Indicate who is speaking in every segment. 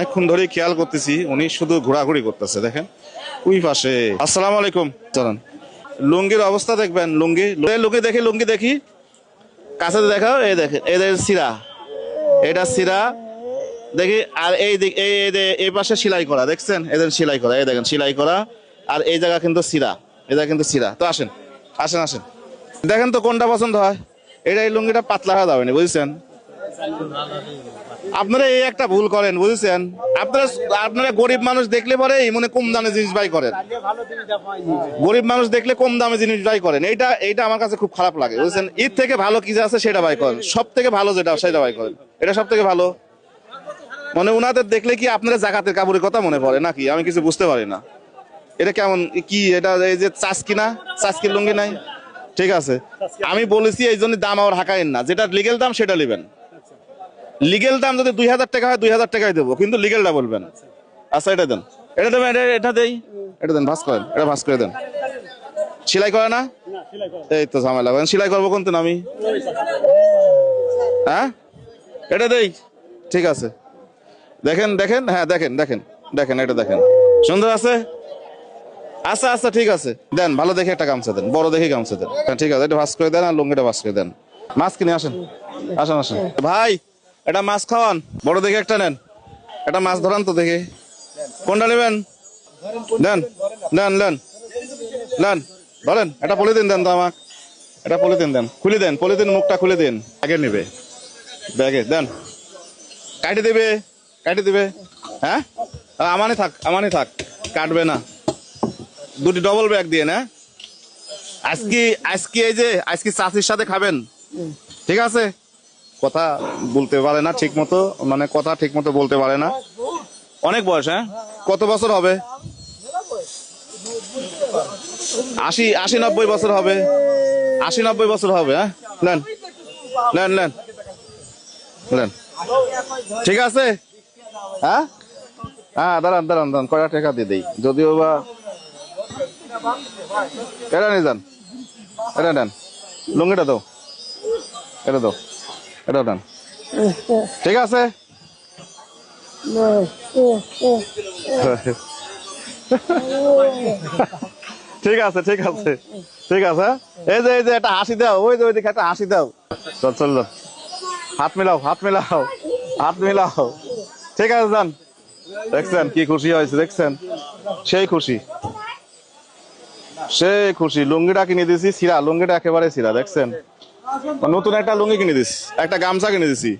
Speaker 1: অনেকক্ষণ ধরে খেয়াল করতেছি উনি শুধু ঘোরাঘুরি করতেছে, দেখেন ওই পাশে। আসসালামু আলাইকুম। চলেন, লুঙ্গির অবস্থা দেখবেন। লুঙ্গি লুঙ্গি দেখি কাছে দেখাও। এই দেখেন এদের সিরা, এটা সিরা দেখি। আর এই দিক এই পাশে সেলাই করা, দেখছেন এদের সেলাই করা, এই দেখেন সেলাই করা। আর এই জায়গা কিন্তু সিরা, এই জায়গা কিন্তু সিরা। তো আসেন আসেন আসেন, দেখেন তো কোনটা পছন্দ হয়। এটা এই লুঙ্গিটা পাতলা হয়ে যাবে না, বুঝছেন? আপনারা এই একটা ভুল করেন, বুঝেছেন? আপনারা গরিব মানুষ দেখলে পরে মনে কম দামে জিনিস বাই করেন। গরিব মানুষ দেখলে কম দামে জিনিস বাই করেন, এইটা আমার কাছে খুব খারাপ লাগে, বুঝছেন? ঈদ থেকে ভালো কি আছে সেটা বাই করেন, সব থেকে ভালো যেটা সেটা বাই করেন, এটা সব থেকে ভালো। মানে উনাদের দেখলে কি আপনারা জাকাতের কাপড়ের কথা মনে পড়ে নাকি? আমি কিছু বুঝতে পারি না। এটা কেমন কি? এটা এই যে চাষকি না, চাষকির লুঙ্গি নাই, ঠিক আছে। আমি বলেছি এই জন্য দাম আর হাঁকাইন না, যেটা লিগেল দাম সেটা নেবেন। লিগেল দাম যদি 2000 টাকা হয় 2000 টাকাই দেবো, কিন্তু লিগেলটা বলবেন। আচ্ছা এটা দেন, এটা দেবেন, এটা দেই, এটা দেন, ভাঁজ করেন, এটা ভাঁজ করে দেন। সেলাই করে না? এই তো ঝামেলা করেন, সেলাই করবো কোনদিন আমি? হ্যাঁ এটা দেই, ঠিক আছে। দেখেন দেখেন, হ্যাঁ দেখেন দেখেন দেখেন, এটা দেখেন সুন্দর আছে। আচ্ছা আচ্ছা ঠিক আছে, দেন ভালো দেখে একটা গামছা দেন, বড় দেখে গামছা দেন। হ্যাঁ ঠিক আছে, এটা ভাঁজ করে দেন আর লুঙ্গিটা ভাঁজ করে দেন। মাছ কিনে আসেন, আসেন আসেন ভাই, এটা মাছ খাওয়ান, বড় দেখে একটা নেন। এটা মাছ ধরান তো দেখে, কোনটা নেবেন? দেন দেন দেন দেন, ধরেন এটা পলিথিন দেন তো আমাকে, এটা পলিথিন দেন, খুলে দেন, পলিথিন মুখটা খুলে দিন। আগে নেবে ব্যাগে দেন, কাটি দেবে, কাটি দিবে। হ্যাঁ আমানই থাক, কাটবে না। দুটি ডবল ব্যাগ দিয়ে না। আজকে এই যে আজকে চাষির সাথে খাবেন, ঠিক আছে? কথা বলতে পারে না ঠিক মতো, মানে কথা ঠিক মতো বলতে পারে না। অনেক বয়স, হ্যাঁ? কত বছর হবে? 80-90 বছর হবে, 80-90 বছর হবে। হ্যাঁ নেন নেন নেন নেন, ঠিক আছে। হ্যাঁ হ্যাঁ দাঁড়ান দাঁড়ান দাঁড়ান, কয়টা টাকা দিয়ে দেই, যদিও বা এটা নিয়ে যান, এটা নেন, লুঙ্গিটা দাও, এটা দাও, এটা দেন, ঠিক আছে। ঠিক আছে ঠিক আছে ঠিক আছে। এই যে একটা হাসি দাও, ওই যে ওইদিকে একটা হাসি দাও। চল চল, হাত মিলাও হাত মিলাও হাত মিলাও, ঠিক আছে যান। দেখছেন কি খুশি হয়েছে, দেখছেন? সেই খুশি, সেই খুশি। লুঙ্গিটা কিনে দিছি সিরা, লুঙ্গিটা একেবারে সিরা, দেখছেন? নতুন একটা লুঙ্গি কিনে দিছি, একটা গামছা কিনে দিছি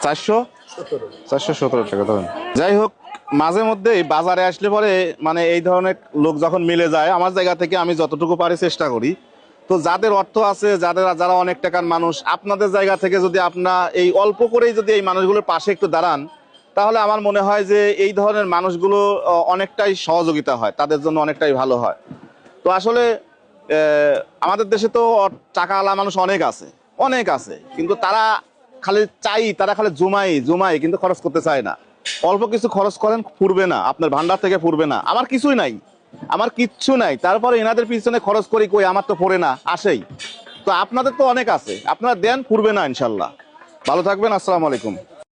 Speaker 1: 417 টাকা ধরেন। যাই হোক, মাঝে মধ্যে বাজারে আসলে পরে মানে এই ধরনের লোক যখন মিলে যায়, আমার জায়গা থেকে আমি যতটুকু পারি চেষ্টা করি। তো যাদের অর্থ আছে, যারা অনেক টাকার মানুষ, আপনাদের জায়গা থেকে যদি আপনার এই অল্প করেই যদি এই মানুষগুলোর পাশে একটু দাঁড়ান, তাহলে আমার মনে হয় যে এই ধরনের মানুষগুলো অনেকটাই সহযোগিতা হয়, তাদের জন্য অনেকটাই ভালো হয়। তো আসলে আমাদের দেশে তো টাকাওয়ালা মানুষ অনেক আছে, অনেক আছে, কিন্তু তারা খালি জমাই কিন্তু খরচ করতে চায় না। অল্প কিছু খরচ করেন, ফুরবে না, আপনার ভান্ডার থেকে ফুরবে না। আমার কিছুই নাই, আমার কিচ্ছু নাই, তারপরে এনাদের পিছনে খরচ করি, কই আমার তো পড়ে না, আসেই। তো আপনাদের তো অনেক আছে, আপনারা দেন, ফুরবে না ইনশাল্লাহ। ভালো থাকবেন, আসসালামু আলাইকুম।